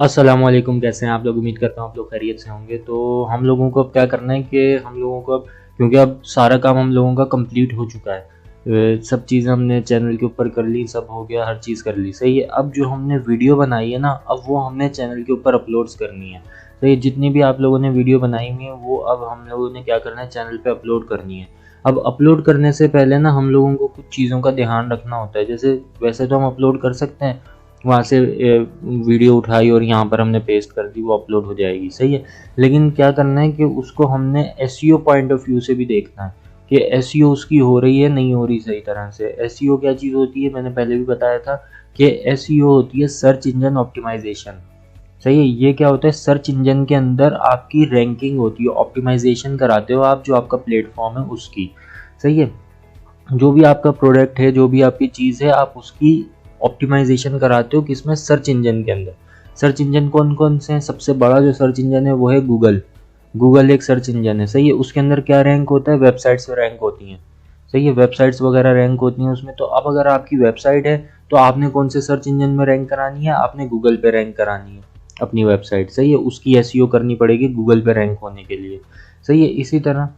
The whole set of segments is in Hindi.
अस्सलामुअलैकुम, कैसे हैं आप लोग। उम्मीद करता हूँ आप लोग खैरियत से होंगे। तो हम लोगों को अब क्या करना है कि हम लोगों को अब, क्योंकि अब सारा काम हम लोगों का कंप्लीट हो चुका है, सब चीज़ें हमने चैनल के ऊपर कर ली, सब हो गया, हर चीज़ कर ली, सही है। अब जो हमने वीडियो बनाई है ना, अब वो हमने चैनल के ऊपर अपलोड्स करनी है। तो ये जितनी भी आप लोगों ने वीडियो बनाई हुई है वो अब हम लोगों ने क्या करना है, चैनल पे अपलोड करनी है। अब अपलोड करने से पहले ना हम लोगों को कुछ चीज़ों का ध्यान रखना होता है। जैसे वैसे तो हम अपलोड कर सकते हैं, वहाँ से वीडियो उठाई और यहाँ पर हमने पेस्ट कर दी, वो अपलोड हो जाएगी, सही है। लेकिन क्या करना है कि उसको हमने एसईओ पॉइंट ऑफ व्यू से भी देखना है कि एसईओ उसकी हो रही है, नहीं हो रही सही तरह से। एसईओ क्या चीज़ होती है, मैंने पहले भी बताया था कि एसईओ होती है सर्च इंजन ऑप्टिमाइजेशन, सही है। ये क्या होता है, सर्च इंजन के अंदर आपकी रैंकिंग होती है, ऑप्टिमाइजेशन कराते हो आप जो आपका प्लेटफॉर्म है उसकी, सही है। जो भी आपका प्रोडक्ट है, जो भी आपकी चीज़ है, आप उसकी ऑप्टिमाइजेशन कराते हो किसमें, सर्च इंजन के अंदर। सर्च इंजन कौन कौन से हैं, सबसे बड़ा जो सर्च इंजन है वो है गूगल। गूगल एक सर्च इंजन है, सही है। उसके अंदर क्या रैंक होता है, वेबसाइट्स रैंक होती हैं, सही है। वेबसाइट्स वगैरह रैंक होती हैं उसमें। तो अब अगर आपकी वेबसाइट है तो आपने कौन से सर्च इंजन में रैंक करानी है, आपने गूगल पे रैंक करानी है अपनी वेबसाइट, सही है। उसकी एसईओ करनी पड़ेगी गूगल पे रैंक होने के लिए, सही है। इसी तरह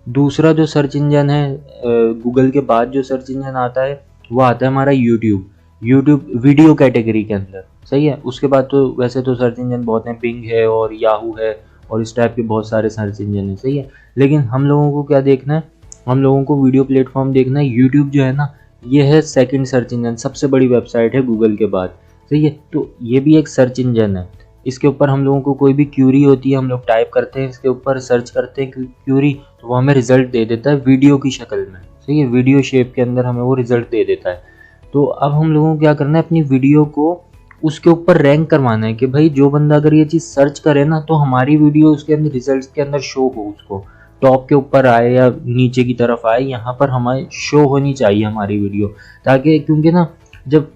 दूसरा जो सर्च इंजन है, गूगल के बाद जो सर्च इंजन आता है वो आता है हमारा यूट्यूब। यूट्यूब वीडियो कैटेगरी के अंदर, सही है। उसके बाद तो वैसे तो सर्च इंजन बहुत हैं, बिंग है और याहू है और इस टाइप के बहुत सारे सर्च इंजन हैं, सही है। लेकिन हम लोगों को क्या देखना है, हम लोगों को वीडियो प्लेटफॉर्म देखना है। यूट्यूब जो है ना, ये है सेकंड सर्च इंजन, सबसे बड़ी वेबसाइट है गूगल के बाद, सही है। तो ये भी एक सर्च इंजन है। इसके ऊपर हम लोगों को कोई भी क्यूरी होती है, हम लोग टाइप करते हैं, इसके ऊपर सर्च करते हैं क्यूरी, तो वो हमें रिजल्ट दे देता है वीडियो की शक्ल में, सही है। वीडियो शेप के अंदर हमें वो रिजल्ट दे देता है। तो अब हम लोगों को क्या करना है, अपनी वीडियो को उसके ऊपर रैंक करवाना है कि भाई जो बंदा अगर ये चीज़ सर्च करे ना, तो हमारी वीडियो उसके अंदर रिजल्ट के अंदर शो हो, उसको टॉप के ऊपर आए या नीचे की तरफ आए, यहाँ पर हमारी शो होनी चाहिए हमारी वीडियो। ताकि क्योंकि ना, जब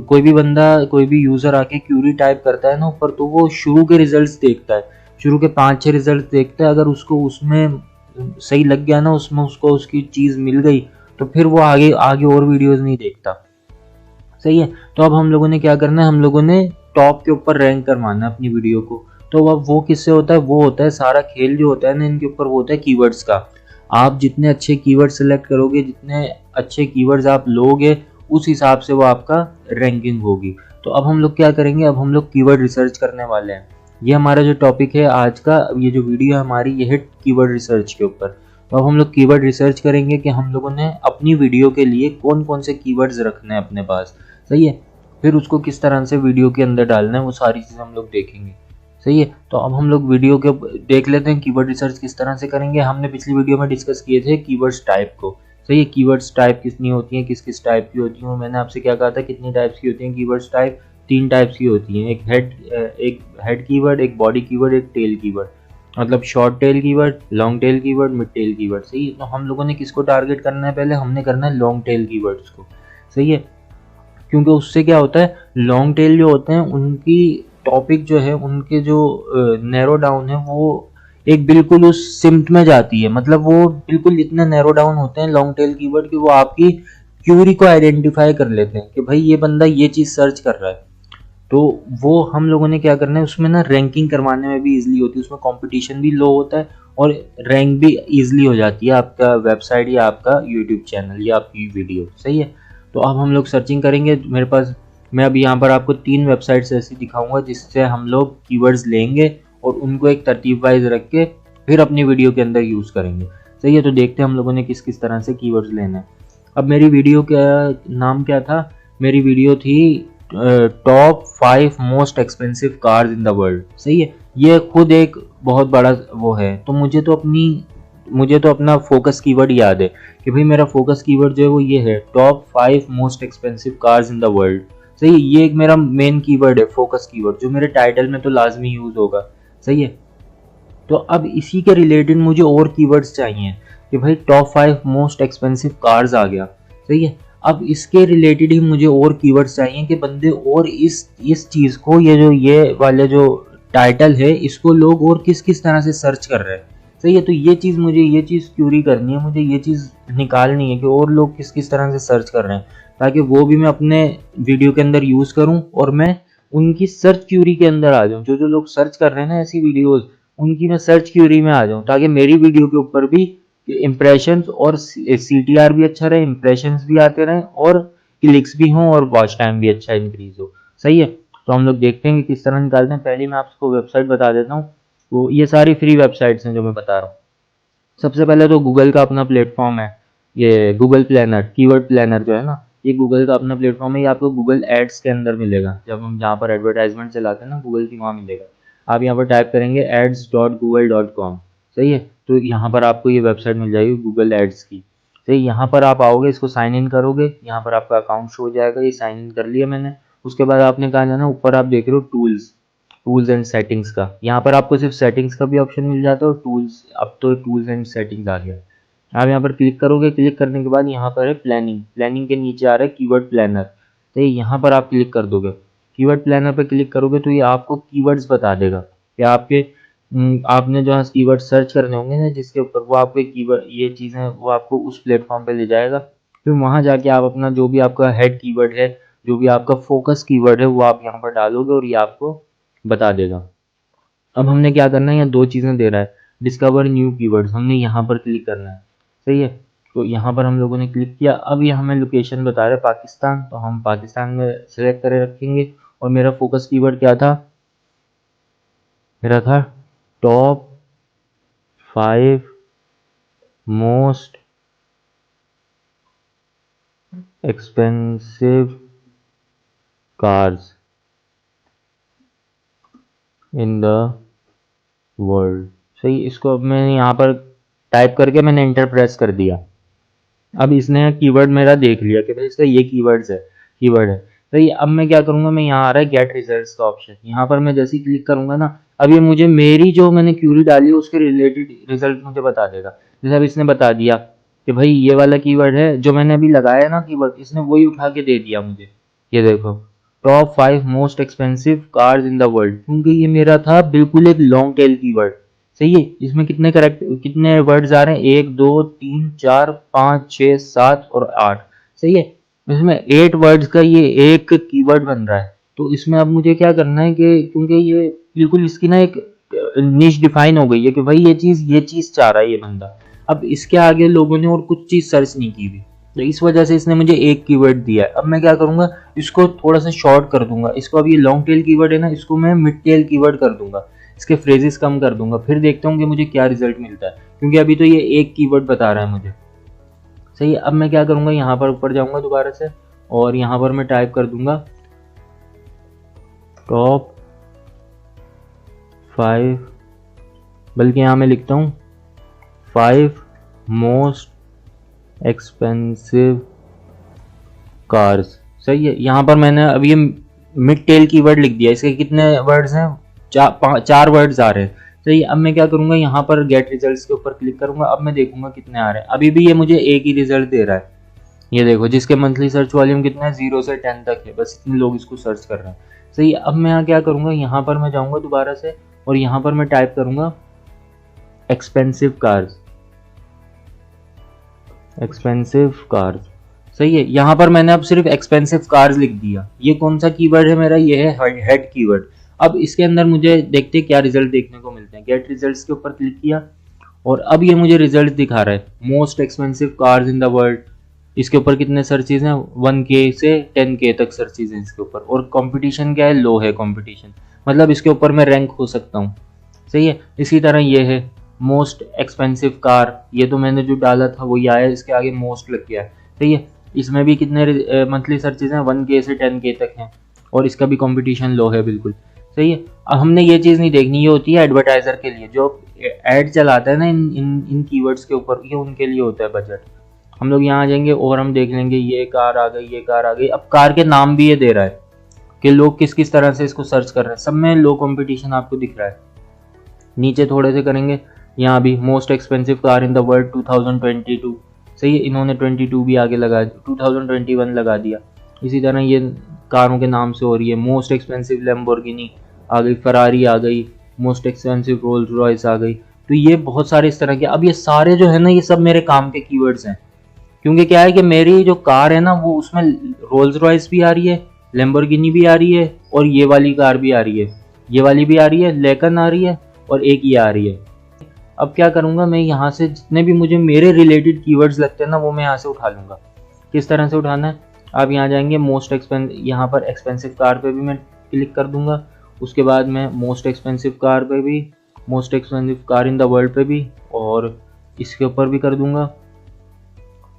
कोई भी बंदा, कोई भी यूज़र आके क्यूरी टाइप करता है ना ऊपर, तो वो शुरू के रिजल्ट्स देखता है, शुरू के 5-6 रिजल्ट देखता है। अगर उसको उसमें सही लग गया ना, उसमें उसको उसकी चीज़ मिल गई, तो फिर वो आगे आगे और वीडियोस नहीं देखता, सही है। तो अब हम लोगों ने क्या करना है, हम लोगों ने टॉप के ऊपर रैंक करवाना है अपनी वीडियो को। तो अब वो किससे होता है, वो होता है सारा खेल जो होता है ना इनके ऊपर, वो होता है कीवर्ड्स का। आप जितने अच्छे कीवर्ड सेलेक्ट करोगे, जितने अच्छे कीवर्ड्स आप लोगे, उस हिसाब से वो आपका रैंकिंग होगी। तो अब हम लोग क्या करेंगे, अब हम लोग कीवर्ड रिसर्च करने वाले हैं। ये हमारा जो टॉपिक है आज का, ये जो वीडियो है हमारी, ये है कीवर्ड रिसर्च के ऊपर। तो अब हम लोग कीवर्ड रिसर्च करेंगे कि हम लोगों ने अपनी वीडियो के लिए कौन कौन से कीवर्ड्स रखने हैं अपने पास, सही है। फिर उसको किस तरह से वीडियो के अंदर डालना है, वो सारी चीज़ हम लोग देखेंगे, सही है। तो अब हम लोग वीडियो के देख लेते हैं कीवर्ड रिसर्च किस तरह से करेंगे। हमने पिछली वीडियो में डिस्कस किए थे कीवर्ड्स टाइप को, सही है। कीवर्ड्स टाइप कितनी होती हैं, किस किस टाइप की होती हैं, मैंने आपसे क्या कहा था, कितनी टाइप्स की होती हैं कीवर्ड्स टाइप, 3 टाइप्स की होती हैं। एक हेड कीवर्ड, एक बॉडी कीवर्ड, एक टेल कीवर्ड। मतलब short tail keyword, long tail keyword, mid tail keyword, सही है। तो हम लोगों ने किसको टारगेट करना है, पहले हमने करना है लॉन्ग टेल कीवर्ड्स को, सही है। क्योंकि उससे क्या होता है, लॉन्ग टेल जो होते हैं उनकी टॉपिक जो है, उनके जो नैरो डाउन है, वो एक बिल्कुल उस सिम्ट में जाती है। मतलब वो बिल्कुल इतने नैरो डाउन होते हैं लॉन्ग टेल कीवर्ड कि वो आपकी क्यूरी को आइडेंटिफाई कर लेते हैं कि भाई ये बंदा ये चीज़ सर्च कर रहा है। तो वो हम लोगों ने क्या करना है, उसमें ना रैंकिंग करवाने में भी इजीली होती है, उसमें कंपटीशन भी लो होता है और रैंक भी इजीली हो जाती है आपका वेबसाइट या आपका यूट्यूब चैनल या आपकी वीडियो, सही है। तो अब हम लोग सर्चिंग करेंगे। मेरे पास, मैं अभी यहाँ पर आपको 3 वेबसाइट्स ऐसी दिखाऊंगा जिससे हम लोग कीवर्ड्स लेंगे और उनको एक तरतीब वाइज रख के फिर अपनी वीडियो के अंदर यूज़ करेंगे, सही है। तो देखते हैं हम लोगों ने किस किस तरह से कीवर्ड्स लेना है। अब मेरी वीडियो का नाम क्या था, मेरी वीडियो थी top 5 most expensive cars in the world, सही है। ये खुद एक बहुत बड़ा वो है। तो मुझे तो अपना फोकस कीवर्ड याद है कि भाई मेरा फोकस कीवर्ड जो है वो ये है, top 5 most expensive cars in the world, सही है। ये एक मेरा मेन कीवर्ड है, फोकस कीवर्ड, जो मेरे टाइटल में तो लाजमी यूज होगा, सही है। तो अब इसी के रिलेटेड मुझे और कीवर्ड्स चाहिए कि भाई टॉप 5 मोस्ट एक्सपेंसिव कार्स आ गया, सही है। अब इसके रिलेटेड ही मुझे और कीवर्ड्स चाहिए कि बंदे और इस चीज़ को, ये वाले जो टाइटल है, इसको लोग और किस किस तरह से सर्च कर रहे हैं, सही है। तो ये चीज़ क्यूरी करनी है, मुझे ये चीज़ निकालनी है कि और लोग किस किस तरह से सर्च कर रहे हैं, ताकि वो भी मैं अपने वीडियो के अंदर यूज़ करूं और मैं उनकी सर्च क्यूरी के अंदर आ जाऊँ, जो जो लोग सर्च कर रहे हैं ना ऐसी वीडियोस, उनकी मैं सर्च क्यूरी में आ जाऊँ, ताकि मेरी वीडियो के ऊपर भी इम्प्रेशंस और CTR भी अच्छा रहे, इम्प्रेशंस भी आते रहें और क्लिक्स भी हों और वॉच टाइम भी अच्छा इंक्रीज हो। सही है, तो हम लोग देखते हैं कि किस तरह निकालते हैं। पहले मैं आपको वेबसाइट बता देता हूँ। तो ये सारी फ्री वेबसाइट्स हैं जो मैं बता रहा हूँ। सबसे पहले तो गूगल का अपना प्लेटफॉर्म है, ये गूगल प्लानर, कीवर्ड प्लानर जो है ना, ये गूगल का अपना प्लेटफॉर्म है। ये आपको गूगल एड्स के अंदर मिलेगा, जब हम जहाँ पर एडवर्टाइजमेंट चलाते हैं ना गूगल की, वहाँ मिलेगा। आप यहाँ पर टाइप करेंगे ads.google.com। सही है, तो यहाँ पर आपको ये वेबसाइट मिल जाएगी गूगल एड्स की। सही, यहाँ पर आप आओगे, इसको साइन इन करोगे, यहाँ पर आपका अकाउंट शो हो जाएगा। ये साइन इन कर लिया मैंने। उसके बाद आपने कहा जाना, ऊपर आप देख रहे हो टूल्स एंड सेटिंग्स का, यहाँ पर आपको सिर्फ सेटिंग्स का भी ऑप्शन मिल जाता है और टूल्स, अब तो टूल्स एंड सेटिंग्स आ गया। आप यहाँ पर क्लिक करोगे, क्लिक करने के बाद यहाँ पर है प्लानिंग के नीचे आ रहा है कीवर्ड प्लानर। तो यहाँ पर आप क्लिक कर दोगे, कीवर्ड प्लानर पर क्लिक करोगे तो ये आपको कीवर्ड्स बता देगा कि आपके आपने जो कीवर्ड सर्च करने होंगे ना जिसके ऊपर, वो आपके कीवर्ड ये चीज़ें वो आपको उस प्लेटफॉर्म पे ले जाएगा। फिर वहाँ जाके आप अपना जो भी आपका हेड कीवर्ड है, जो भी आपका फोकस कीवर्ड है, वो आप यहाँ पर डालोगे और ये आपको बता देगा। अब हमने क्या करना है, यहाँ दो चीज़ें दे रहा है, डिस्कवर न्यू कीवर्ड्स, हमने यहाँ पर क्लिक करना है। सही है, तो यहाँ पर हम लोगों ने क्लिक किया। अब ये हमें लोकेशन बता रहा है पाकिस्तान, तो हम पाकिस्तान में सेलेक्ट करे रखेंगे। और मेरा फोकस कीवर्ड क्या था, मेरा था top 5 most expensive cars in the world. सही, इसको अब मैं यहाँ पर टाइप करके मैंने एंटर प्रेस कर दिया। अब इसने कीवर्ड मेरा देख लिया कि भाई इसका ये कीवर्ड है। तो ये अब मैं क्या करूँगा, मैं यहाँ आ रहा है गेट रिजल्ट्स का ऑप्शन, यहाँ पर मैं जैसे ही क्लिक करूँगा ना, अब ये मुझे मेरी जो मैंने क्यूरी डाली है उसके रिलेटेड रिजल्ट मुझे बता देगा। जैसे अब इसने बता दिया कि भाई ये वाला कीवर्ड है जो मैंने अभी लगाया ना कीवर्ड, इसने वही उठा के दे दिया मुझे। ये देखो, top 5 most expensive cars in the world, क्योंकि ये मेरा था बिल्कुल एक लॉन्ग टेल कीवर्ड। सही है, इसमें कितने वर्ड्स आ रहे हैं, 1 2 3 4 5 6 7 और 8। सही है, इसमें 8 वर्ड्स का ये एक कीवर्ड बन रहा है। तो इसमें अब मुझे क्या करना है कि क्योंकि ये बिल्कुल इसकी ना एक निश डिफाइन हो गई है कि भाई ये चीज़ चाह रहा है ये बंदा। अब इसके आगे लोगों ने और कुछ चीज़ सर्च नहीं की हुई, तो इस वजह से इसने मुझे एक कीवर्ड दिया है। अब मैं क्या करूँगा, इसको थोड़ा सा शॉर्ट कर दूंगा। इसको, अब ये लॉन्ग टेल कीवर्ड है ना, इसको मैं मिड टेल कीवर्ड कर दूंगा, इसके फ्रेजेस कम कर दूंगा, फिर देखता हूँ कि मुझे क्या रिजल्ट मिलता है, क्योंकि अभी तो ये एक कीवर्ड बता रहा है मुझे। सही है, अब मैं क्या करूँगा, यहाँ पर ऊपर जाऊँगा दोबारा से और यहाँ पर मैं टाइप कर दूंगा टॉप 5, बल्कि यहाँ मैं लिखता हूँ 5 मोस्ट एक्सपेंसिव कार्स। सही है, यहाँ पर मैंने अब ये मिड टेल कीवर्ड लिख दिया। इसके कितने वर्ड्स हैं, 4 वर्ड्स आ रहे हैं। सही, अब मैं क्या करूँगा, यहाँ पर गेट रिजल्ट्स के ऊपर क्लिक करूँगा। अब मैं देखूंगा कितने आ रहे हैं। अभी भी ये मुझे एक ही रिजल्ट दे रहा है, ये देखो, जिसके मंथली सर्च वॉल्यूम कितना है, 0 से 10 तक है, बस इतने लोग इसको सर्च कर रहे हैं। सही, अब मैं यहाँ क्या करूँगा, यहाँ पर मैं जाऊँगा दोबारा से और यहाँ पर मैं टाइप करूँगा एक्सपेंसिव कार्स। सही है, यहाँ पर मैंने अब सिर्फ एक्सपेंसिव कार्स लिख दिया। ये कौन सा कीवर्ड है मेरा, ये है हेड कीवर्ड। अब इसके अंदर मुझे देखते क्या रिजल्ट देखने को मिलते हैं। गेट रिजल्ट्स के ऊपर क्लिक किया और अब ये मुझे रिजल्ट दिखा रहा है, most expensive cars in the world. इसके ऊपर कितने सर्चेज हैं, 1K से 10K तक सर्चेज हैं इसके ऊपर। और कंपटीशन क्या है, लो है कंपटीशन, मतलब इसके ऊपर मैं रैंक हो सकता हूँ। सही है, इसी तरह ये है मोस्ट एक्सपेंसिव कार, ये तो मैंने जो डाला था वही आया, इसके आगे मोस्ट लग गया है। सही है, इसमें भी कितने मंथली सर्चेज हैं, 1K से 10K तक हैं और इसका भी कंपटीशन लो है बिल्कुल। सही है, अब हमने ये चीज़ नहीं देखनी, ये होती है एडवर्टाइजर के लिए, जो एड चलाता है ना इन कीवर्ड्स के ऊपर, ये उनके लिए होता है बजट। हम लोग यहाँ आ जाएंगे और हम देख लेंगे ये कार आ गई, ये कार आ गई। अब कार के नाम भी ये दे रहा है कि लोग किस किस तरह से इसको सर्च कर रहे हैं, सब में लो कंपटीशन आपको दिख रहा है। नीचे थोड़े से करेंगे, यहाँ भी most expensive car in the world 2022। सही है, इन्होंने 22 भी आगे लगा, 2021 लगा दिया। इसी तरह ये कारों के नाम से हो रही है, मोस्ट एक्सपेंसिव लैम्बोर्गिनी आ गई, फरारी आ गई, मोस्ट एक्सपेंसिव रोल्स रॉयस आ गई। तो ये बहुत सारे इस तरह के, अब ये सारे जो है ना, ये सब मेरे काम के कीवर्ड्स हैं, क्योंकि क्या है कि मेरी जो कार है ना, वो उसमें रोल्स रॉयस भी आ रही है, लैम्बोर्गिनी भी आ रही है और ये वाली कार भी आ रही है, ये वाली भी आ रही है, लेकन आ रही है और एक ये आ रही है। अब क्या करूँगा, मैं यहाँ से जितने भी मुझे मेरे रिलेटेड कीवर्ड्स लगते हैं ना वो मैं यहाँ से उठा लूँगा। किस तरह से उठाना है, आप यहाँ जाएंगे यहाँ पर एक्सपेंसिव कार पे भी मैं क्लिक कर दूंगा। उसके बाद मैं मोस्ट एक्सपेंसिव कार पे भी, most expensive car in the world पे भी, और इसके ऊपर भी कर दूंगा।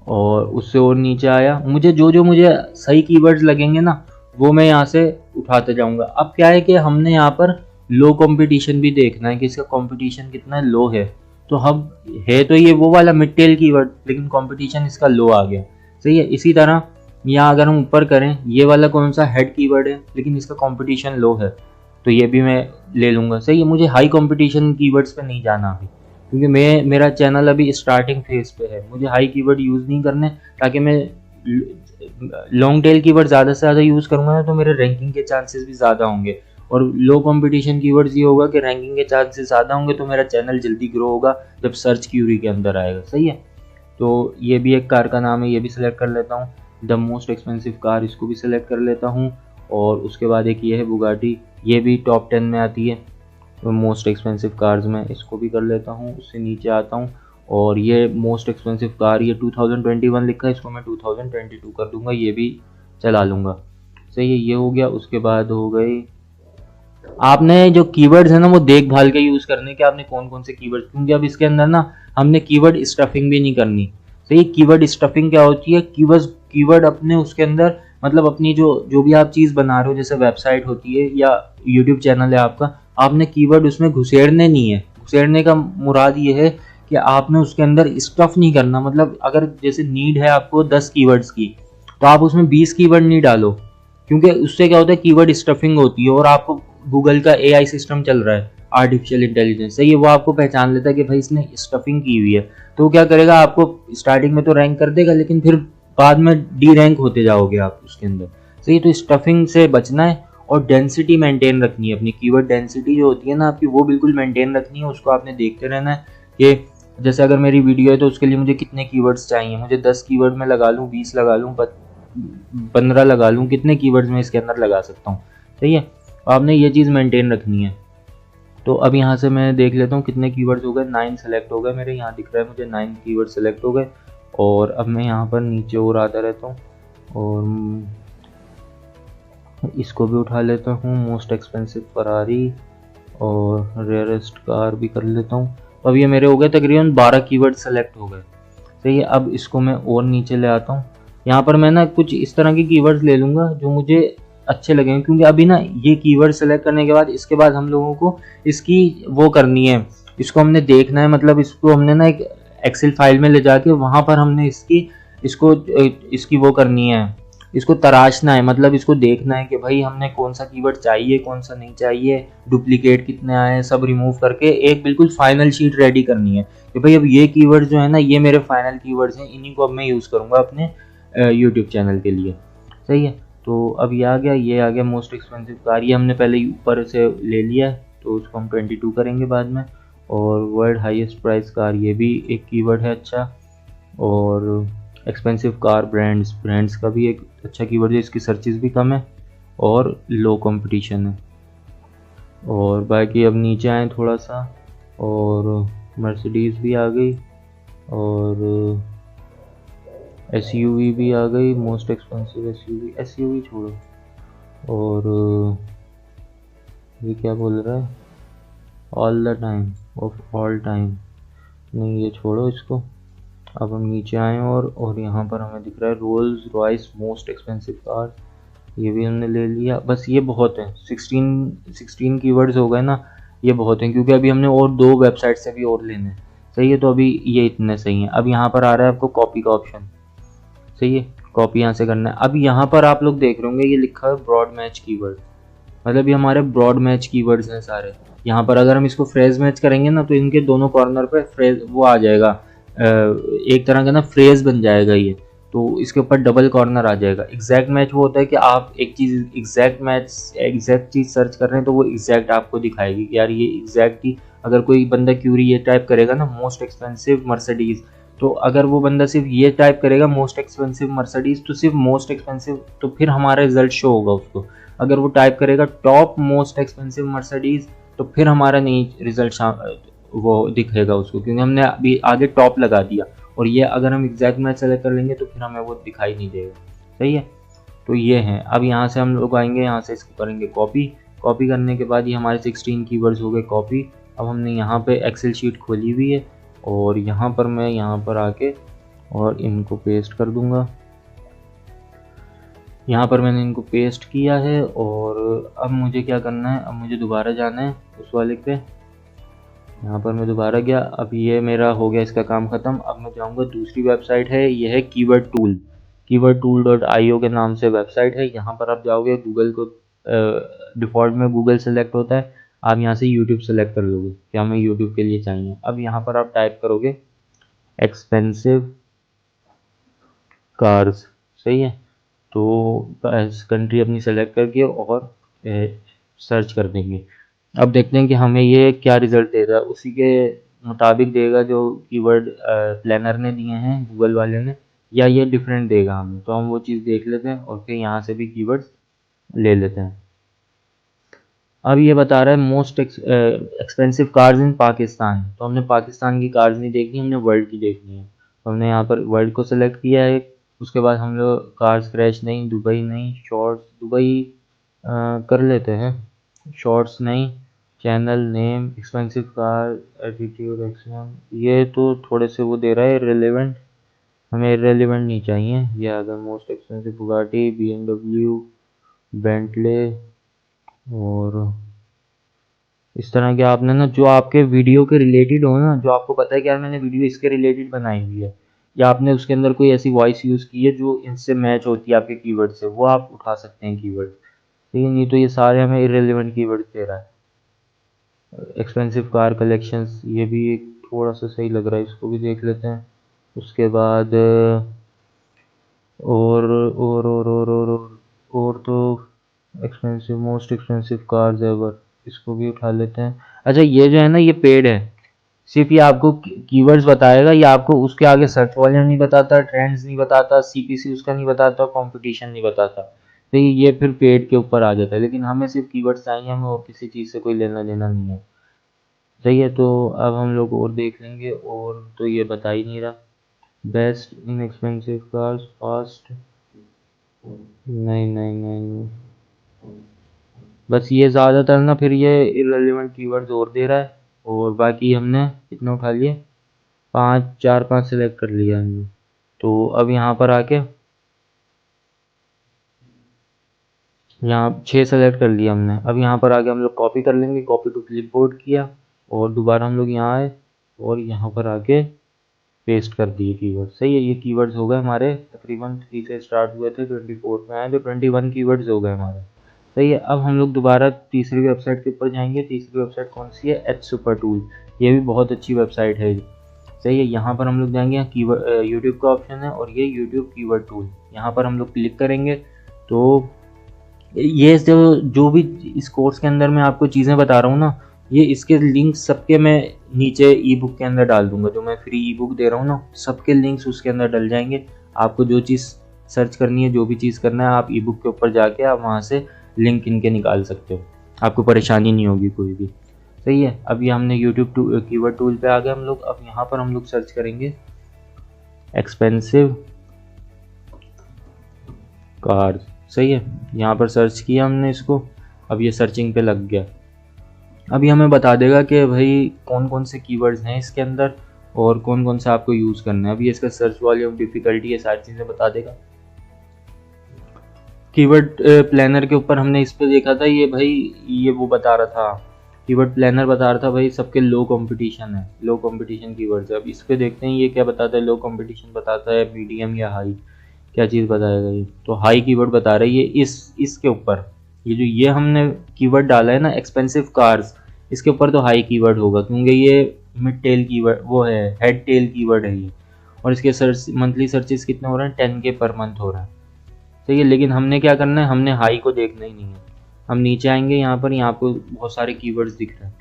और उससे और नीचे आया, मुझे जो मुझे सही कीवर्ड्स लगेंगे ना वो मैं यहाँ से उठाते जाऊंगा। अब क्या है कि हमने यहाँ पर लो कंपटीशन भी देखना है कि इसका कंपटीशन कितना लो है। तो हम है तो ये वो वाला मिड टेल कीवर्ड, लेकिन कंपटीशन इसका लो आ गया। सही है। इसी तरह यहाँ अगर हम ऊपर करें, ये वाला कौन सा हेड कीवर्ड है लेकिन इसका कंपटीशन लो है, तो ये भी मैं ले लूँगा। सही है। मुझे हाई कंपटीशन कीवर्ड्स पे नहीं जाना अभी, क्योंकि मेरा चैनल अभी स्टार्टिंग फेज पे है। मुझे हाई कीवर्ड यूज़ नहीं करने, ताकि मैं लॉन्ग टेल कीवर्ड ज़्यादा से ज़्यादा यूज़ करूँगा ना तो मेरे रैंकिंग के चांसेस भी ज़्यादा होंगे। और लो कंपटीशन कीवर्ड्स ये होगा कि रैंकिंग के चांसेस ज़्यादा होंगे तो मेरा चैनल जल्दी ग्रो होगा जब सर्च क्यूरी के अंदर आएगा। सही है। तो ये भी एक कार का नाम है, ये भी सिलेक्ट कर लेता हूँ। द मोस्ट एक्सपेंसिव कार, इसको भी सिलेक्ट कर लेता हूँ। और उसके बाद एक ये है बुगाटी, ये भी टॉप 10 में आती है तो मोस्ट एक्सपेंसिव कार्स में, इसको भी कर लेता हूँ। उससे नीचे आता हूँ और ये मोस्ट एक्सपेंसिव कार, ये 2021 लिखा है, इसको मैं 2022 कर दूंगा, ये भी चला लूँगा। सही है। ये हो गया। उसके बाद हो गई, आपने जो कीवर्ड्स है ना वो देख भाल के यूज़ करने के, आपने कौन कौन से कीवर्ड्स, क्योंकि अब इसके अंदर ना हमने कीवर्ड स्टफिंग भी नहीं करनी। सही। कीवर्ड स्टफिंग क्या होती है, कीवर्ड अपने उसके अंदर, मतलब अपनी जो भी आप चीज़ बना रहे हो, जैसे वेबसाइट होती है या यूट्यूब चैनल है आपका, आपने कीवर्ड उसमें घुसेड़ने नहीं है। घुसेड़ने का मुराद ये है कि आपने उसके अंदर स्टफ नहीं करना। मतलब अगर जैसे नीड है आपको 10 कीवर्ड्स की, तो आप उसमें 20 कीवर्ड नहीं डालो, क्योंकि उससे क्या होता है कीवर्ड स्टफिंग होती है। और आपको गूगल का AI सिस्टम चल रहा है, आर्टिफिशियल इंटेलिजेंस, सही है, वो आपको पहचान लेता है कि भाई इसने स्टफिंग की हुई है। तो वो क्या करेगा, आपको स्टार्टिंग में तो रैंक कर देगा, लेकिन फिर बाद में डी रैंक होते जाओगे आप उसके अंदर। सही। तो स्टफिंग से बचना है और डेंसिटी मेंटेन रखनी है। अपनी कीवर्ड डेंसिटी जो होती है ना आपकी, वो बिल्कुल मेंटेन रखनी है। उसको आपने देखते रहना है कि जैसे अगर मेरी वीडियो है तो उसके लिए मुझे कितने कीवर्ड्स चाहिए, मुझे 10 कीवर्ड में लगा लूँ, 20 लगा लूँ, 15 लगा लूँ, कितने कीवर्ड्स में इसके अंदर लगा सकता हूँ। सही है। आपने ये चीज़ मेंटेन रखनी है। तो अब यहाँ से मैं देख लेता हूँ कितने कीवर्ड्स हो गए। 9 सेलेक्ट हो गए मेरे, यहाँ दिख रहा है मुझे 9 कीवर्ड सेलेक्ट हो गए। और अब मैं यहाँ पर नीचे और आता रहता हूँ और इसको भी उठा लेता हूँ, मोस्ट एक्सपेंसिव फरारी और रेयरेस्ट कार भी कर लेता हूँ। तो अब ये मेरे हो गए तकरीबन 12 कीवर्ड सेलेक्ट हो गए। सही है। अब इसको मैं और नीचे ले आता हूँ। यहाँ पर मैं ना कुछ इस तरह के कीवर्ड्स ले लूँगा जो मुझे अच्छे लगेंगे, क्योंकि अभी ना ये कीवर्ड सेलेक्ट करने के बाद इसके बाद हम लोगों को इसकी वो करनी है, इसको हमने देखना है। मतलब इसको हमने ना एक एक्सेल फाइल में ले जाके वहाँ पर हमने इसकी वो करनी है, इसको तराशना है। मतलब इसको देखना है कि भाई हमने कौन सा कीवर्ड चाहिए, कौन सा नहीं चाहिए, डुप्लीकेट कितने आए, सब रिमूव करके एक बिल्कुल फाइनल शीट रेडी करनी है कि भाई अब ये कीवर्ड जो है ना ये मेरे फाइनल कीवर्ड्स हैं, इन्हीं को अब मैं यूज़ करूँगा अपने यूट्यूब चैनल के लिए। सही है। तो अब ये आ गया, ये आ गया मोस्ट एक्सपेंसिव कार, ये हमने पहले ऊपर से ले लिया है तो उसको हम 22 करेंगे बाद में। और वर्ल्ड हाईएस्ट प्राइस कार, ये भी एक कीवर्ड है अच्छा। और एक्सपेंसिव कार ब्रांड्स का भी एक अच्छा कीवर्ड है, इसकी सर्चेस भी कम है और लो कंपटीशन है। और बाकी अब नीचे आए थोड़ा सा, और मर्सिडीज़ भी आ गई और SUV भी आ गई, मोस्ट एक्सपेंसिव SUV छोड़ो। और ये क्या बोल रहा है, all the time of all time, नहीं ये छोड़ो इसको। अब हम नीचे आए और यहाँ पर हमें दिख रहा है Rolls Royce most expensive car, ये भी हमने ले लिया। बस ये बहुत है, 16 कीवर्ड्स हो गए ना, ये बहुत हैं, क्योंकि अभी हमने और 2 वेबसाइट से भी और लेने। सही है। तो अभी ये इतने सही हैं। अब यहाँ पर आ रहा है आपको कॉपी का ऑप्शन। सही है। कॉपी यहाँ से करना है। अब यहाँ पर आप लोग देख रहे होंगे ये लिखा है ब्रॉड मैच कीवर्ड, मतलब ये हमारे ब्रॉड मैच कीवर्ड्स हैं सारे। यहाँ पर अगर हम इसको फ्रेज मैच करेंगे ना तो इनके दोनों कॉर्नर पे फ्रेज वो आ जाएगा, एक तरह का ना फ्रेज बन जाएगा ये, तो इसके ऊपर डबल कॉर्नर आ जाएगा। एग्जैक्ट मैच वो होता है कि आप एक चीज़ एग्जैक्ट चीज़ सर्च कर रहे हैं तो वो एग्जैक्ट आपको दिखाएगी कि यार ये एग्जैक्ट ही। अगर कोई बंदा क्यूरी ये टाइप करेगा ना मोस्ट एक्सपेंसिव मर्सिडीज़, तो अगर वो बंदा सिर्फ ये टाइप करेगा मोस्ट एक्सपेंसिव मर्सिडीज, तो सिर्फ मोस्ट एक्सपेंसिव, तो फिर हमारा रिजल्ट शो होगा उसको। अगर वो टाइप करेगा टॉप मोस्ट एक्सपेंसिव मर्सिडीज, तो फिर हमारा नहीं रिजल्ट वो दिखेगा उसको, क्योंकि हमने अभी आगे टॉप लगा दिया। और ये अगर हम एग्जैक्ट मैच सेलेक्ट कर लेंगे तो फिर हमें वो दिखाई नहीं देगा। सही है, तो ये है। अब यहाँ से हम लोग आएंगे, यहाँ से इसको करेंगे कॉपी। कॉपी करने के बाद ये हमारे 16 कीवर्ड्स हो गए कॉपी। अब हमने यहाँ पे एक्सेल शीट खोली हुई है और यहाँ पर मैं यहाँ पर आके और इनको पेस्ट कर दूंगा। यहाँ पर मैंने इनको पेस्ट किया है और अब मुझे क्या करना है, अब मुझे दोबारा जाना है उस वाले पे। यहाँ पर मैं दोबारा गया, अब ये मेरा हो गया इसका काम ख़त्म। अब मैं जाऊँगा, दूसरी वेबसाइट है, ये है कीवर्ड टूल, keywordtool.io के नाम से वेबसाइट है। यहाँ पर आप जाओगे, गूगल को डिफ़ॉल्ट में गूगल सेलेक्ट होता है, आप यहाँ से यूट्यूब सेलेक्ट कर लोगे कि हमें यूट्यूब के लिए चाहिए। अब यहाँ पर आप टाइप करोगे एक्सपेंसिव कार्स। सही है, तो कंट्री अपनी सेलेक्ट करके और सर्च कर देंगे। अब देखते हैं कि हमें ये क्या रिज़ल्ट दे रहा है, उसी के मुताबिक देगा जो कीवर्ड प्लानर ने दिए हैं गूगल वाले ने, या ये डिफरेंट देगा हमें। तो हम वो चीज़ देख लेते हैं और फिर यहाँ से भी कीवर्ड्स ले लेते हैं। अब ये बता रहा है मोस्ट एक्सपेंसिव कार्स इन पाकिस्तान, तो हमने पाकिस्तान की कार्स नहीं देखनी, हमने वर्ल्ड की देखनी है। तो हमने यहाँ पर वर्ल्ड को सेलेक्ट किया है। उसके बाद हम लोग कार्स क्रैश नहीं, दुबई नहीं, शॉर्ट्स दुबई कर लेते हैं, शॉर्ट्स नहीं, channel name, expensive car, attitude action, ये तो थोड़े से वो दे रहा है रिलेवेंट, हमें इरेलीवेंट नहीं चाहिए। ये अगर most expensive Bugatti, BMW, Bentley और इस तरह के आपने ना जो आपके वीडियो के रिलेटेड हो ना, जो आपको पता है कि यार मैंने वीडियो इसके रिलेटेड बनाई हुई है, या आपने उसके अंदर कोई ऐसी वॉइस यूज़ की है जो इनसे मैच होती है आपके कीवर्ड से, वो आप उठा सकते हैं कीवर्ड। ठीक है, नहीं तो ये सारे हमें इरेलीवेंट कीवर्ड दे रहा है। एक्सपेंसिव कार कलेक्शंस, ये भी एक थोड़ा सा सही लग रहा है, इसको भी देख लेते हैं। उसके बाद और तो expensive, most expensive cars ever, इसको भी उठा लेते हैं। अच्छा, ये जो है ना, ये पेड है, सिर्फ ये आपको कीवर्ड्स बताएगा, ये आपको उसके आगे सर्च वॉल्यूम नहीं बताता, ट्रेंड्स नहीं बताता, CPC उसका नहीं बताता, कंपटीशन नहीं बताता। तो ये फिर पेड के ऊपर आ जाता है, लेकिन हमें सिर्फ कीवर्ड्स चाहिए, हमें और किसी चीज़ से कोई लेना देना नहीं है। सही है, तो अब हम लोग और देख लेंगे, और तो ये बता ही नहीं रहा। Best in expensive cars, fast, नहीं नहीं नहीं, बस ये ज़्यादातर ना फिर ये इररिलेवेंट कीवर्ड्स और दे रहा है। और बाकी हमने कितना उठा लिए, 5 सेलेक्ट कर लिया हमने। तो अब यहाँ पर आके यहाँ 6 सेलेक्ट कर लिया हमने। अब यहाँ पर आके हम लोग कॉपी कर लेंगे, कॉपी टू क्लिपबोर्ड किया और दोबारा हम लोग यहाँ आए और यहाँ पर आके पेस्ट कर दिए कीवर्ड। सही है, ये कीवर्ड्स हो गए हमारे, तकरीबन 3 से स्टार्ट हुए थे, 24 में आए तो 21 कीवर्ड्स हो गए हमारे। सही है, अब हम लोग दोबारा तीसरी वेबसाइट के ऊपर जाएंगे। तीसरी वेबसाइट कौन सी है, एच सुपर टूल, ये भी बहुत अच्छी वेबसाइट है। सही है, यहाँ पर हम लोग जाएंगे, कीवर्ड यूट्यूब का ऑप्शन है और ये यूट्यूब कीवर्ड टूल, यहाँ पर हम लोग क्लिक करेंगे। तो ये जो भी इस कोर्स के अंदर मैं आपको चीज़ें बता रहा हूँ ना, ये इसके लिंक सबके मैं नीचे ई बुक के अंदर डाल दूंगा, जो मैं फ्री ई बुक दे रहा हूँ ना, सबके लिंक्स उसके अंदर डल जाएंगे। आपको जो चीज़ सर्च करनी है, जो भी चीज़ करना है, आप ई बुक के ऊपर जाके आप वहाँ से लिंक इनके निकाल सकते हो, आपको परेशानी नहीं होगी कोई भी। सही है, अभी हमने यूट्यूब कीवर्ड टूल पे आ गए हम लोग। अब यहाँ पर हम लोग सर्च करेंगे एक्सपेंसिव कार्स। सही है, यहाँ पर सर्च किया हमने इसको, अब ये सर्चिंग पे लग गया। अभी हमें बता देगा कि भाई कौन कौन से कीवर्ड्स हैं इसके अंदर और कौन कौन सा आपको यूज़ करना है। अभी इसका सर्च वॉल्यूम, डिफ़िकल्टी, ये सारी चीज़ें बता देगा। कीवर्ड प्लानर के ऊपर हमने इस पर देखा था, ये भाई ये वो बता रहा था, कीवर्ड प्लानर बता रहा था भाई सबके लो कंपटीशन है, लो कंपटीशन कीवर्ड्स है। अब इस पर देखते हैं ये क्या बताता है, लो कंपटीशन बताता है, मीडियम या हाई, क्या चीज़ बताएगा ये। तो हाई कीवर्ड बता रहा है ये, इसके ऊपर ये जो ये हमने कीवर्ड डाला है ना एक्सपेंसिव कार्स, इसके ऊपर तो हाई कीवर्ड होगा, क्योंकि ये मिड टेल कीवर्ड वो है, हेड टेल कीवर्ड है ये। और इसके सर्च मंथली सर्चेस कितने हो रहे हैं, 10K पर मंथ हो रहा है। सही है, लेकिन हमने क्या करना है, हमने हाई को देखना ही नहीं है। हम नीचे आएंगे, यहाँ पर यहाँ को बहुत सारे कीवर्ड्स दिख रहे हैं।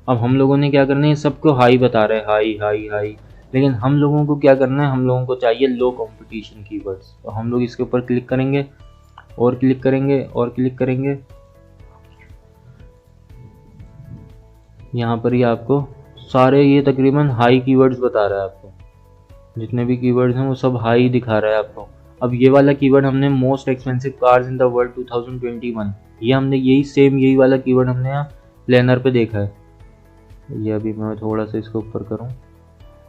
अब हम लोगों ने क्या करना है, सबको हाई बता रहा है, हाई हाई हाई, लेकिन हम लोगों को क्या करना है, हम लोगों को चाहिए लो कंपटीशन कीवर्ड्स। तो हम लोग इसके ऊपर क्लिक करेंगे और क्लिक करेंगे और क्लिक करेंगे। यहाँ पर ये आपको सारे ये तकरीबन हाई कीवर्ड्स बता रहा है आपको, जितने भी कीवर्ड्स हैं वो सब हाई दिखा रहा है आपको। अब ये वाला कीवर्ड हमने most expensive cars in the world 2021, ये हमने यही वाला कीवर्ड हमने यहाँ प्लानर पे देखा है। ये अभी मैं थोड़ा सा इसको ऊपर करूँ,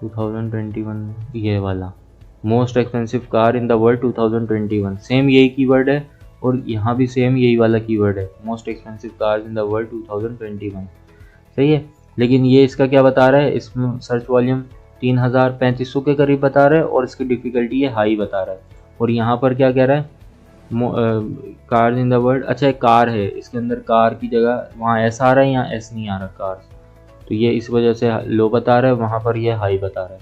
2021 ये वाला most expensive car in the world 2021, same यही कीवर्ड है और यहाँ भी सेम यही वाला कीवर्ड है, most expensive cars in the world 2021। सही है, लेकिन ये इसका क्या बता रहा है, इसमें सर्च वॉल्यूम 3500 के करीब बता रहा है और इसकी डिफ़िकल्टी ये हाई बता रहा है। और यहाँ पर क्या कह रहा है, कार्स इन द वर्ल्ड, अच्छा एक कार है, इसके अंदर कार की जगह वहाँ एस आ रहा है, यहाँ एस नहीं आ रहा कार्स, तो ये इस वजह से लो बता रहा है, वहाँ पर ये हाई बता रहा है।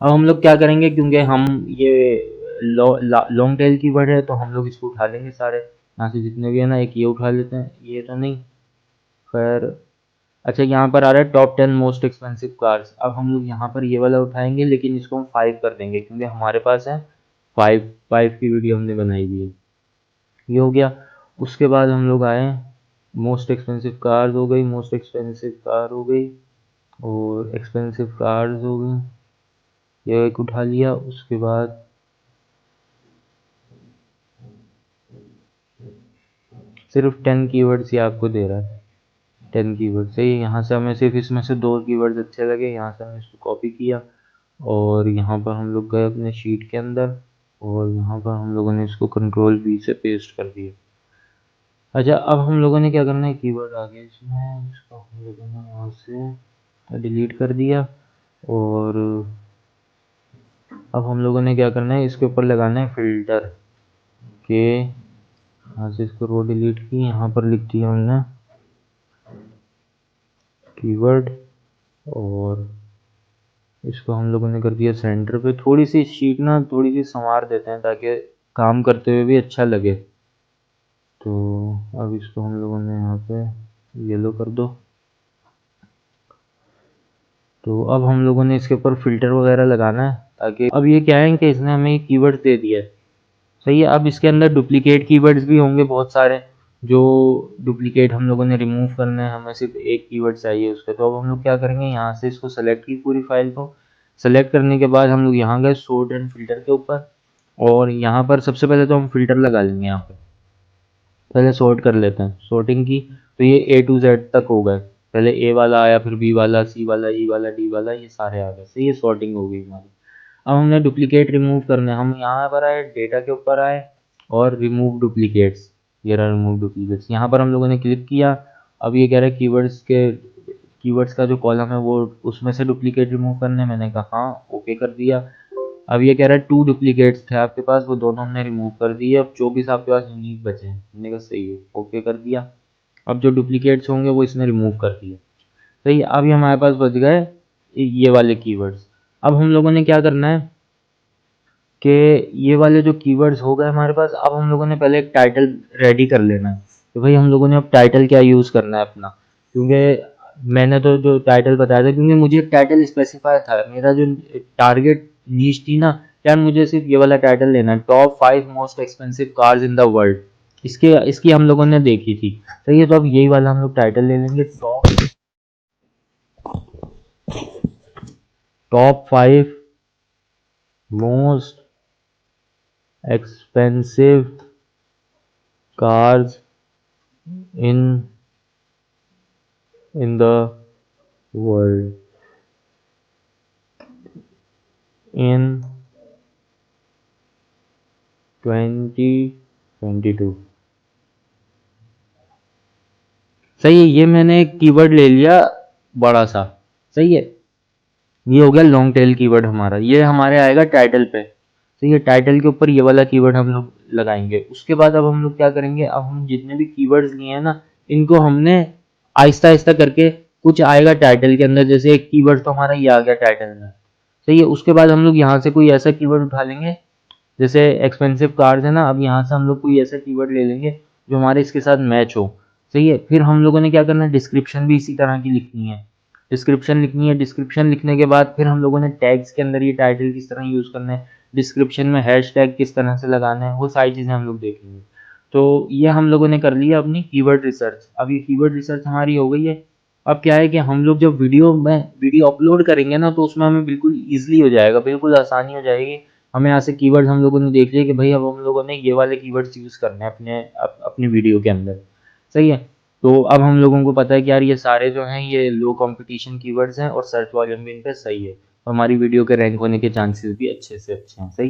अब हम लोग क्या करेंगे, क्योंकि हम ये लॉन्ग टेल कीवर्ड है तो हम लोग इसको उठा लेंगे सारे, यहाँ से जितने भी है ना, एक ये उठा लेते हैं, ये तो नहीं, खैर अच्छा यहाँ पर आ रहा है टॉप 10 मोस्ट एक्सपेंसिव कार्स। अब हम लोग यहाँ पर ये वाला उठाएंगे, लेकिन इसको हम 5 कर देंगे क्योंकि हमारे पास है 5 की वीडियो हमने बनाई हुई है। ये हो गया। उसके बाद हम लोग आए, मोस्ट एक्सपेंसिव कार्स हो गई, मोस्ट एक्सपेंसिव कार हो गई और एक्सपेंसिव कार्स हो गई, ये एक उठा लिया। उसके बाद सिर्फ 10 कीवर्ड्स ये आपको दे रहा है, 10 कीवर्ड सही है। यहाँ से हमें सिर्फ इसमें से 2 कीवर्ड्स अच्छे लगे, यहाँ से हमने इसको कॉपी किया और यहाँ पर हम लोग गए अपने शीट के अंदर और यहाँ पर हम लोगों ने इसको कंट्रोल V से पेस्ट कर दिया। अच्छा अब हम लोगों ने क्या करना है, कीवर्ड आ गया इसमें, इसको हम लोगों ने यहाँ से डिलीट कर दिया और अब हम लोगों ने क्या करना है, इसके ऊपर लगाना है फिल्टर के, यहाँ से इसको रो डिलीट की, यहाँ पर लिख दिया हमने कीवर्ड और इसको हम लोगों ने कर दिया सेंटर पे। थोड़ी सी शीट ना थोड़ी सी संवार देते हैं ताकि काम करते हुए भी अच्छा लगे। तो अब इसको हम लोगों ने यहाँ पे येलो कर दो। तो अब हम लोगों ने इसके ऊपर फिल्टर वगैरह लगाना है ताकि, अब ये क्या है कि इसने हमें कीवर्ड्स दे दिया है, सही है। अब इसके अंदर डुप्लीकेट कीवर्ड्स भी होंगे बहुत सारे, जो डुप्लीकेट हम लोगों ने रिमूव करना है, हमें सिर्फ एक कीवर्ड चाहिए उसके। तो अब हम लोग क्या करेंगे, यहाँ से इसको सेलेक्ट की, पूरी फाइल को सेलेक्ट करने के बाद हम लोग यहाँ गए सॉर्ट एंड फिल्टर के ऊपर और यहाँ पर सबसे पहले तो हम फिल्टर लगा लेंगे। यहाँ पे पहले सॉर्ट कर लेते हैं, सॉर्टिंग की तो ये A to Z तक हो गए, पहले A वाला आया, फिर B वाला, C वाला, E वाला, D वाला, ये सारे आ गए, तो ये सॉर्टिंग हो गई हमारी। अब हमने डुप्लीकेट रिमूव करने, हम यहाँ पर आए, डेटा के ऊपर आए और रिमूव डुप्लीकेट्स, ये रहा रिमूव डुप्लीकेट्स, यहाँ पर हम लोगों ने क्लिक किया। अब ये कह रहा है कीवर्ड्स का जो कॉलम है वो उसमें से डुप्लीकेट रिमूव करने, मैंने कहा हाँ, ओके कर दिया। अब ये कह रहा है 2 डुप्लीकेट्स थे आपके पास, वो दोनों हमने रिमूव कर दिए, अब 24 आपके पास यूनिक बचे हैं, मैंने कहा सही है, ओके कर दिया। अब जो डुप्लीकेट्स होंगे वो इसने रिमूव कर दिए, सही है। अब ये हमारे पास बच गए ये वाले कीवर्ड्स। अब हम लोगों ने क्या करना है कि ये वाले जो कीवर्ड्स हो गए हमारे पास, अब हम लोगों ने पहले एक टाइटल रेडी कर लेना है कि भाई हम लोगों ने अब टाइटल क्या यूज़ करना है अपना, क्योंकि मैंने तो जो टाइटल बताया था, क्योंकि मुझे एक टाइटल स्पेसिफाई था, मेरा जो टारगेट नीश थी ना, यार मुझे सिर्फ ये वाला टाइटल लेना है, top 5 most expensive cars in the world, इसकी हम लोगों ने देखी थी, सही है। तो अब यही वाला हम लोग टाइटल ले लेंगे, top 5 most expensive cars in the world in 2022, सही है। ये मैंने एक कीवर्ड ले लिया बड़ा सा, सही है, ये हो गया लॉन्ग टेल कीवर्ड हमारा, ये हमारे आएगा टाइटल पे, सही है। टाइटल के ऊपर ये वाला कीवर्ड हम लोग लगाएंगे। उसके बाद अब हम लोग क्या करेंगे, अब हम जितने भी कीवर्ड्स लिए हैं ना, इनको हमने आहिस्ता आहिस्ता करके, कुछ आएगा टाइटल के अंदर, जैसे एक कीवर्ड तो हमारा ये आ गया टाइटल में, सही है। उसके बाद हम लोग यहाँ से कोई ऐसा कीवर्ड उठा लेंगे, जैसे एक्सपेंसिव कार्स है ना, अब यहाँ से हम लोग कोई ऐसा कीवर्ड ले लेंगे जो हमारे इसके साथ मैच हो, सही है। फिर हम लोगों ने क्या करना है, डिस्क्रिप्शन भी इसी तरह की लिखनी है, डिस्क्रिप्शन लिखनी है। डिस्क्रिप्शन लिखने के बाद फिर हम लोगों ने टैग्स के अंदर ये टाइटल किस तरह यूज़ करना है, डिस्क्रिप्शन में हैशटैग किस तरह से लगाना है, वो सारी चीज़ें हम लोग देखेंगे। तो ये हम लोगों ने कर लिया अपनी कीवर्ड रिसर्च। अब ये कीवर्ड रिसर्च हमारी हो गई है। अब क्या है कि हम लोग जब वीडियो अपलोड करेंगे ना, तो उसमें हमें बिल्कुल ईजिली हो जाएगा, बिल्कुल आसानी हो जाएगी। हमें यहाँ से कीवर्ड्स हम लोगों ने देख लिया कि भाई अब हम लोगों ने ये वाले कीवर्ड्स यूज़ करने हैं अपनी वीडियो के अंदर। सही है। तो अब हम लोगों को पता है कि यार ये सारे जो हैं ये लो कंपटीशन कीवर्ड्स हैं और सर्च वॉल्यूम भी इन पे सही है, और हमारी वीडियो के रैंक होने के चांसेस भी अच्छे से अच्छे हैं। सही है।